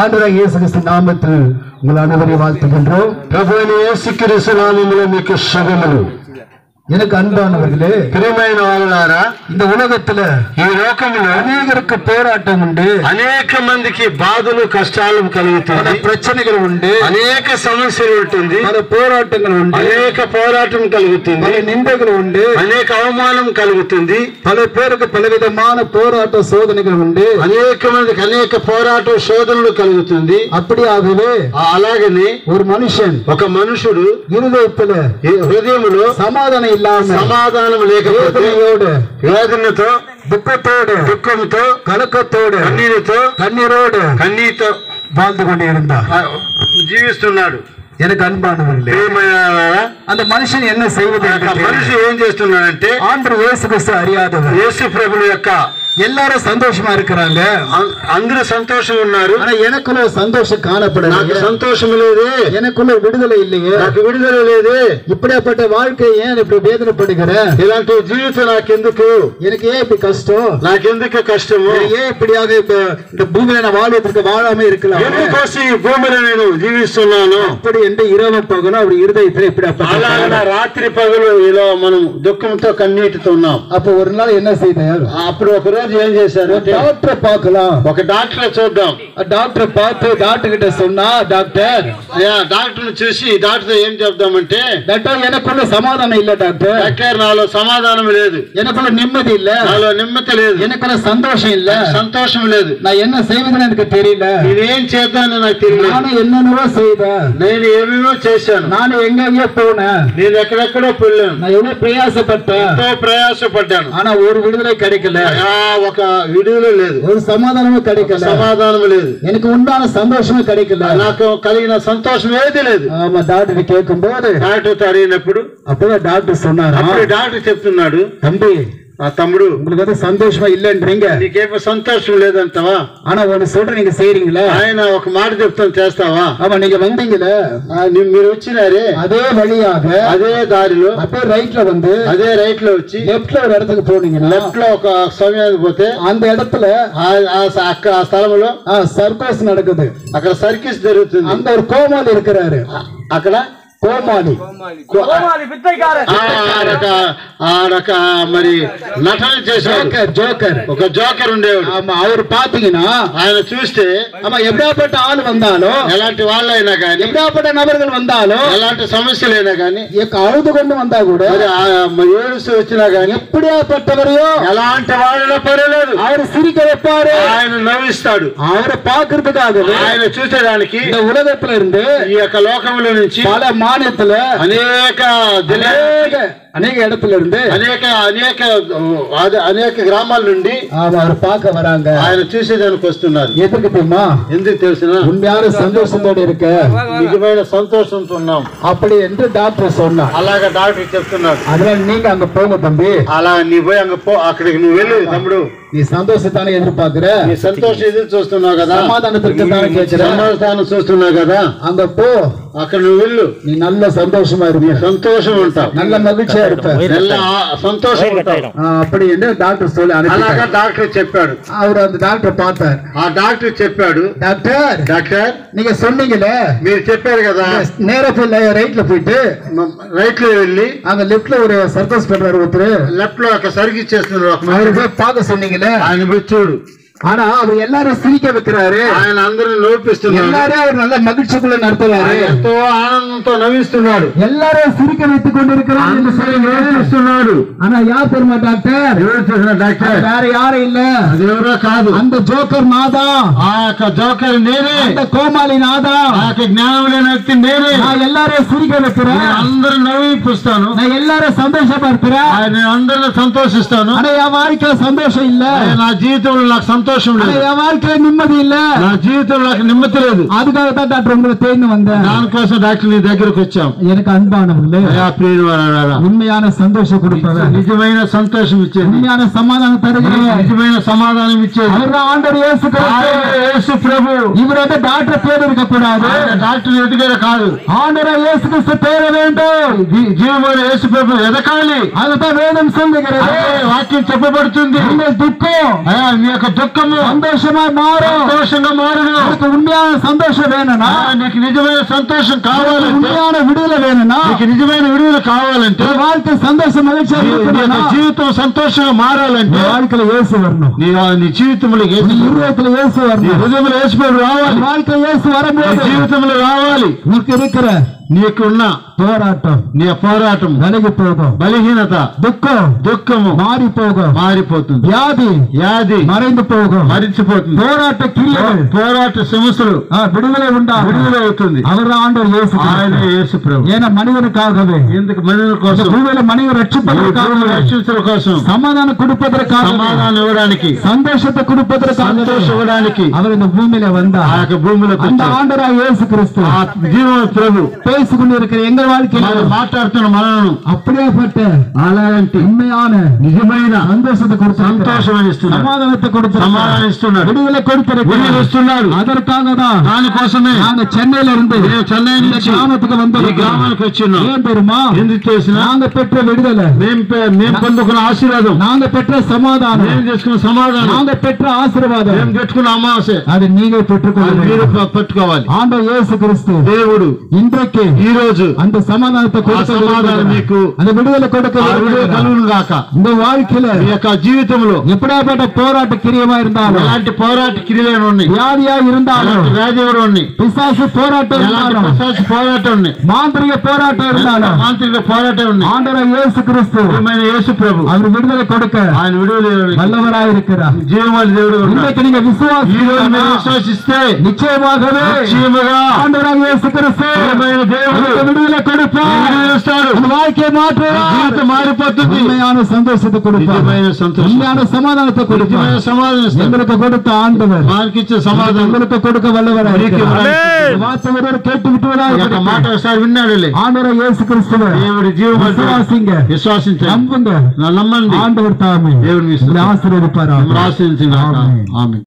ஆண்டவராகிய இயேசு கிறிஸ்து நாமத்தில் உங்கள் அனைவரையும் வாழ்த்துகின்றோம். ప్రభువైన యేసుక్రీస్తు నామములో మీకు శుభములు. எனக்கு அன்பானவர்களே, ప్రియమైన వారలారా, இந்த உலகத்துல ఈ లోకములో அநேகருக்கு போராட்டம் உண்டு, అనేక మందికి బాధలు కష్టాలు பல కలుగుతాయి, பிரச்சனைகள் உண்டு, అనేక సమస్యలు ఉంటుంది, பல పోరాட்டங்கள் உண்டு, అనేక పోరాటం కలుగుతుంది, பல நிந்தைகள் உண்டு, అనేక అవమానం కలుగుతుంది, பல பேருக்கு பலவிதமான போராட்ட சோதனைகள் உண்டு. అనేక మందికి అనేక పోరాట శోధనలు కలుగుతుంది. அப்படியாகவே అలాగనే ஒரு மனுஷன் ఒక మనుషుడు இருதயத்துல హృదయములో సమాధానం ఇల్లామ సమాధానం లేకపోతే వేదనతో, దుఃఖంతో, கலக்கத்தோடு, கண்ணீரோடு కన్నీతో வாழ்ந்து கொண்டே இருந்தார். జీవిస్తున్నాడు. எனக்கு அன்பானவர்களே, அந்த மனுஷன் என்ன செய்வது? మనిషి ఏం చేస్తున్నాడంటే, ஆண்டவர் இயேசு கிறிஸ்து அறியாதவர். యేసు ప్రభువు యొక్క எல்லாரும் சந்தோஷமா இருக்கிறாங்க, అందరూ సంతోషం ఉన్నారు. ஆனா எனக்குள்ள சந்தோஷம் காணப்படல, నాకు సంతోషం లేదే, எனக்குள்ள విడుదலை இல்லையே, నాకు విడుదల లేదే, இப்படிப்பட்ட வாழ்க்கை ஏன் இப்படி வேதனைப்படுகிறேன்? ఇలాంటి జీవితం నాకెందుకు, எனக்கு ஏன் இப்படி கஷ்டம், నాకెందుకు కష్టము, ஏன் இப்படியாக இந்த பூமியில நான் வாழ்வதற்கு வாழாம இருக்கலாம், ఎందుకోసం ఈ భూమిలో నేను జీవిస్తున్నాను அப்படி என்று இரவு பகலும் அவர் இருதயத்தில் இப்படி అలా రాత్రి పగలు ఇలా మనం దుఃఖంతో కన్నీటితో ఉన్నాం. அப்ப ஒரு நாள் என்ன செய்தார்? అప్పుడు ఒక రోజు ఏం చేశారు? டாக்டரை பார்க்கலாம், ఒక డాక్టర్ చూద్దాం. டாக்டரை பார்த்து டாக்டர் கிட்ட சொன்னா, டாக்டர், డాక్టర్ చూసి డాక్టర్ ఏం చెప్దామంటే, டாக்டர் எனக்குள்ள சமாதானம் இல்ல டாக்டர், డాక్టర్ నాలో సమాధానం లేదు, எனக்குள்ள நிம்மதி இல்ல, నాలో నిమ్మతి లేదు, எனக்குள்ள சந்தோஷம் இல்ல, సంతోషం లేదు, நான் என்ன செய்வதுன்னு எனக்கு தெரியல, నేనేం చేద్దానో నాకు తెలియదు, நானும் என்னென்னவோ செய்தேன், నేను ఏమేమో చేశాను, நானும் எங்கெங்கயோ போனேன், నేను ఎక్కడెక్కడో వెళ్ళాను, நான் எவ்வளவு பிரயாசப்பட்டேன், ఎంతో ప్రయాసపడ్డాను, ஆனா ஒரு விடுதலை கிடைக்கல, ఒక విడుదల లేదు, ஒரு சமாதானமும் கிடைக்கல, సమాధానం లేదు, எனக்கு உண்டான சந்தோஷமும் கிடைக்கல, నాకు కలిగిన సంతోషం ఏది లేదు. ஆமா, டாக்டர் கேட்கும் போது డాక్టర్ అడిగినప్పుడు அப்பதான் டாக்டர் சொன்னாரு, అప్పుడు డాక్టర్ చెప్తున్నాడు, தம்பி, తమ్ముడు, உங்களுக்கு வந்து சந்தோஷமா இல்லன்றீங்க, నీకేమో సంతోషం లేదంటావా, ஆனா ஒன்னு சொல்றேன், நீங்க செய்றீங்களா? ఆయన ఒక మాట చెప్తాను, చేస్తావా? ஆமா, நீங்க வந்தீங்களே, మీరు వచ్చినారే அதே வழியாக అదే దారిలో அப்படியே ரைட்ல வந்து అదే రైట్ లో వచ్చి லெப்ட்ல ஒரு இடத்துக்கு போனீங்கன்னா, లెఫ్ట్ లో ఒక సమయానికి పోతే அந்த இடத்துல ఆ స్థలంలో சர்க்கஸ் நடக்குது, అక్కడ సర్కస్ జరుగుతుంది. அந்த ஒரு கோமாளி இருக்கிறாரு, అక్కడ கோமாளி మరి నటన చేశాడు, ஜோக்கர், ఒక జోకర్ ఉండేవాడు. ஆமா, அவர் பாத்தீங்கன்னா ఆయన చూస్తే ஆமா, எப்படியாப்பட்ட ஆள் வந்தாலும், ఎలాంటి వాళ్ళైనా కానీ, எப்படியாப்பட்ட நபர்கள் வந்தாலும், ఎలాంటి సమస్యలైనా కానీ, அழுது கொண்டு வந்தா கூட, మరి ఏడుస్తూ వచ్చినా కానీ, எப்படியாப்பட்டவரையோ ఎలాంటి వాళ్ళలో పర్వాలేదు, அவர் சிரிக்க வைப்பாரு, ఆయన నవ్విస్తాడు. அவரை பாக்குறதுக்காகவே ఆయన చూసేదానికి இந்த உலகத்துல இருந்து, ఈ యొక్క లోకంలో నుంచి பல மாநிலத்துல, அநேக இடத்துல இருந்து, అనేక గ్రామాల నుండి அவர் பார்க்க வராங்க, ఆయన చూసేదానికి వస్తున్నారు. எதுக்கு தெரியுமா? ఎందుకు తెలిసిన? உண்மையான சந்தோஷத்தோடு இருக்க, నిజమైన సంతోషంతో ఉన్నాం அப்படி என்று டாக்டர் சொன்னார். అలాగా డాక్టర్ చెప్తున్నాడు. அதனால நீங்க அங்க போங்க தம்பி, అలా నీ పోయి అంగ పో, అక్కడికి నువ్వు వెళ్ళు తమ్ముడు, நீ சந்தோஷத்தானே எதிர்பார்க்கிற, నీ సంతోషం ఎదురు చూస్తున్నావు కదా, சமாதானத்திற்கு தானே கேட்கிற, సమాధానం చూస్తున్నావు కదా, அங்க போ, అక్కడ నువ్వు వెళ్ళు, நீ நல்ல சந்தோஷமா இருப்ப, సంతోషం ఉంటావు, நல்ல மகிழ்ச்சியா இருப்ப, நல்ல సంతోషం ఉంటావు. அப்படி என்று டாக்டர் சொல்லி అలాగా அனுப்பிட்டார். డాక్టర్ చెప్పాడు. அவர் அந்த டாக்டர் பார்த்தார். ఆ డాక్టర్ చెప్పాడు, டாக்டர், డాక్టర్ நீங்க சொன்னீங்களே, మీరు చెప్పారు కదా, நேரா போய் ரைட்ல போயிட்டு రైట్ లో వెళ్ళి அங்க லெப்ட்ல ஒரு சர்க்கஸ் பண்றாரு ஒருத்தர், లెఫ్ట్ లో ఒక సర్వీస్ చేస్తున్నారు, அவரு போய் பார்க்க சொன்னீங்களே, ఆయన పోయి చూడు. ஆனா அவர் எல்லாரும் சிரிக்க வைக்கிறாரு, ఆయన అందరిని నవ్విస్తున్నాడు, எல்லாரும் அவர் நல்ல மகிழ்ச்சிக்குள்ள நடத்துறாரு, ఎంతో ఆనందంతో నవ్విస్తున్నాడు, எல்லாரும் சிரிக்க வைத்துக் கொண்டிருக்கிறார் என்று నవ్విస్తున్నాడు. ஆனா யார் தெரியுமா டாக்டர்? ఎవరు చూసిన డాక్టర్? வேற யாரும் இல்ல, అది ఎవరో కాదు, அந்த ஜோக்கர் நாதா, ఆ యొక్క జోకర్ నేనే, அந்த கோமாளி நாதா, ఆ యొక్క జ్ఞానం లేని వ్యక్తి నేనే. நான் எல்லாரையும் சிரிக்க வைக்கிறேன், అందరూ నవ్విస్తాను, நான் எல்லாரும் சந்தோஷப்படுத்துறேன், ఆయన అందరిని సంతోషిస్తాను. ஆனா என் வாழ்க்கையில சந்தோஷம் இல்ல, నా జీవితంలో నాకు సంతోషం లేదు, என் வாழ்க்கையில நிம்மதி இல்ல, నా జీవితంలో నాకు నెమ్మది లేదు. அதுக்காக தான் டாக்டர் உங்களை தேடி வந்தேன். దానికోసం డాక్టర్ నీ దగ్గరకు వచ్చాం. எனக்கு அன்பானவர்களே, உண்மையான சந்தோஷம் கொடுப்பவர், నిజమైన సంతోషం ఇచ్చేది, உண்மையான சமாதானம் தருகிறவர், నిజమైన సమాధానం ఇచ్చేది அவர்தான் ஆண்டவர் இயேசு கிறிஸ்து. యేసు ప్రభు. இவர் வந்து டாக்டர் பேர் இருக்க கூடாது, డాక్టర్ ఎదుగుదల కాదు, ஆண்டவர் இயேசு கிறிஸ்து பேர வேண்டும், జీవమైన యేసు ప్రభు ఎదకాలి. அதுதான் வேதம் சொல்லுகிறது. వాక్యం చెప్పబడుతుంది. உங்கள் துக்கம், మీ యొక్క దుఃఖం దుఃఖము சந்தோஷமாய் மாறும். సంతోషంగా మారును. உனக்கு உண்மையான சந்தோஷம் வேணும்னா, నీకు నిజమైన సంతోషం కావాలంటే, உண்மையான விடுதலை வேணும்னா, నీకు నిజమైన విడుదల కావాలంటే, உன் வாழ்க்கை సந்தోషం మగిழ்ச்சியா నీ యొక్క இருக்கணும்னா, జీవితం సంతోషంగా మారాలంటే నీ வாழ்க்கையில இயேசு வரணும். నీ జీవితంలో నీ இருதயத்துல ఇయேసు నీ வரணும். హృదయంలో యేసుప్రభు రావాలి. నీ வாழ்க்கையில இயேசு నీ வரும்போது జీవితంలో రావాలి. உனக்கு இருக்கிற నీకున్న போராட்டம் నీ పోరాటం, விலகி போகும். బలహీనత, துக்கம் దుఃఖము மாறி போகும். మారిపోతుంది. வியாதி వ్యాధి மறைந்து போகும். మరిచిపోతుంది. போராட்ட கிரியைகள் పోరాట సమస్యలు விடுதலை உண்டாகும். విడుదల అవుతుంది. அவர் ஆண்டவர் இயேசு ఆయన கிறிஸ்து. యేసు ప్రభు. ஏன்னா மனிதனுக்காகவே ఎందుకు మనుషుల இந்த కోసం, பூமியில மனிதன் ఈ ரட்சிப்பதற்காக, భూమిని రక్షించడం కోసం, சமாதானம் கொடுப்பதற்காக, సమాధానం ఇవ్వడానికి, சந்தோஷத்தை கொடுப்பதற்காக సంతోషం ఇవ్వడానికి அவர் இந்த பூமியில ఆ வந்தார். యొక్క భూమిలోకి அந்த వచ్చాడు. ஆண்டவராக இயேசு கிறிஸ்து ఆ జీవన ప్రభు பேசிக்கொண்டிருக்கிற எங்கள் வாழ்க்கையில మనం మాట్లాడుతున్న మనను அப்படியேப்பட்ட అలాంటి உண்மையான నిజమైన சந்தோஷத்தை கொடுத்து, సంతోషం ఇస్తున్నాడు, சமாதானத்தை கொடுத்து, సమాధానం ఇస్తున్నాడు, விடுதலை கொடுத்திருக்கிறார். విడుదల ఇస్తున్నాడు. அதற்காக தான் దానికోసమే நாங்க சென்னையில இருந்து నేను చెన్నై இந்த నుంచి கிராமத்துக்கு ఈ வந்தோம். గ్రామానికి వచ్చిన్నాం. ஏன் தெரியுமா? ఎందుకు తెలిసిన நாங்க பெற்ற விடுதலை, మేము పొందుకున్న ఆశీర్వాదం, நாங்க பெற்ற சமாதானம், మేము చేసుకున్న సమాధానం, நாங்க பெற்ற ఆశీర్వాదం, మేము పెట్టుకున్న అమావాస్య, அது நீங்க అది பெற்றுக்கொள்ள మీరు வேண்டும். పట్టుకోవాలి. ஆண்டவர் இயேசு கிறிஸ்து దేవుడు இன்றைக்கு ఈ రోజు அந்த சமாதானத்தை கொடுக்க ఆ సమాధానం விரும்புகிறார். మీకు, அந்த விடுதலை கொடுக்க ఆ విడుదల விரும்புகிறார். కలుగును గాక. இந்த வாழ்க்கையில మీ యొక్క జీవితంలో எப்படியாப்பட்ட போராட்ட கிரியமா இருந்தாலும், ఎలాంటి పోరాట క్రియలు ఉన్నాయి, வியாதியா இருந்தாலும், ఎలాంటి వ్యాధి ఎవరు ఉన్నాయి, பிசாசு போராட்டம் ఎలాంటి இருந்தாலும், పిశాచ పోరాటం ఉన్నాయి, மாந்திரிக போராட்டம் இருந்தாலும், మాంత్రిక పోరాటం ఉన్నాయి, ஆண்டவர் இயேசு கிறிஸ்து ప్రియమైన యేసు ప్రభు அவர் விடுதலை கொடுக்க ఆయన విడుదల வல்லவராய் இருக்கிறார். జీవమాలి దేవుడు ఉన్నాడు. இன்றைக்கு நீங்க ఈ రోజు మీరు விசுவாசிக்கிறீர்களா? విశ్వసిస్తే நிச்சயமாகவே నిశ్చయముగా ஆண்டவராக இயேசு கிறிஸ்து ప్రియమైన దేవుడు உங்களுக்கு விடுதலை கொடுப்பார். విడుదల ఇస్తాడు. உங்க வாழ்க்கையை மாற்றுவார். జీవితం మారిపోతుంది. உண்மையான சந்தோஷத்தை கொடுப்பார். నిజమైన సంతోషం, உண்மையான சமாதானத்தை నిజమైన கொடுப்பார். సమాధానం ఇస్తాడు. எங்களுக்கு கொடுத்த ஆண்டவர் మనకిచ్చే సమాధానం உங்களுக்கு கொடுக்க வல்லவராய் మీకు இருக்கிறார். ఇవ్వడానికి. இந்த வார்த்தை ஒருவர் கேட்டு விட்டுவதாக ఈ యొక్క మాట ఒకసారి విన్నాడులే. ஆண்டவராக இயேసు கிறிஸ்துவை దేవుడి జీవమాలి விசுவாசிங்க, విశ్వాసించండి, நம்புங்க. నమ్మండి. ஆண்டவர் தாமே దేవుడు మీ உங்களை ஆசீர்வதிப்பார். ఆశీర్వదించుగాక. ஆமென். ఆమేన్.